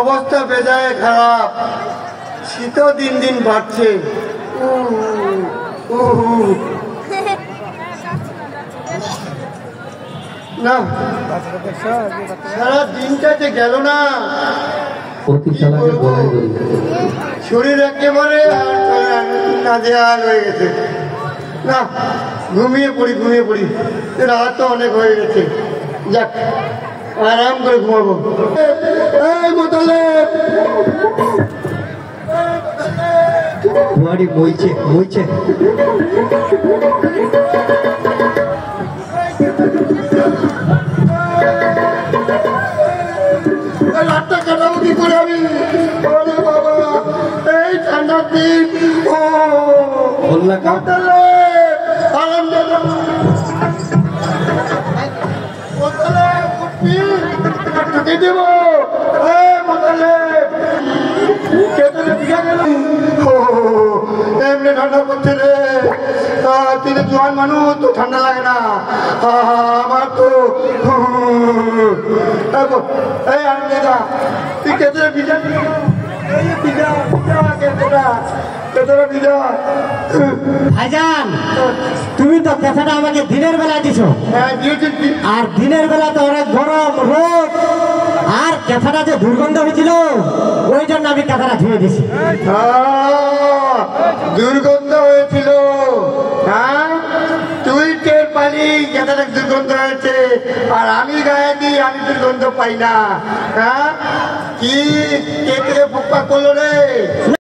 অবস্থা বেজায় খারাপ, শীতও দিন দিন বাড়ছে। না, সারা দিনটা যে গেল না, শরীর একেবারে নাজেহাল হয়ে গেছে। না, ঘুমিয়ে পড়ি, রাত তো অনেক হয়ে গেছে। যাক, আরাম করে ঘুমাবো। বইছে রাতটা কাটাবো কি করে আমি? বাবা, এই ঠান্ডার দিন দেব। এমনি ঠান্ডা করছে রে, তিনি জোয়ান মানুষ, তো ঠান্ডা লাগে না। আমার তো এই আনন্দা তুই কেতরে ভিজা ভাইজান, তুমি তো কথাটা আমাকে দিনের বেলা দিছো, আর দিনের বেলা তো অনেক গরম রোদ, আর কথাটা যে দুর্গন্ধ হয়েছিল ওই জন্য আমি কথাটা ধুয়ে দিছি। দুর্গন্ধ হয়েছিল? হ্যাঁ, তুই টের পালি কথাটা দুর্গন্ধ হয়েছে, আর আমি গায়ে দিই, আমি দুর্গন্ধ পাই না। হ্যাঁ, কি কে পোকা করলো রে?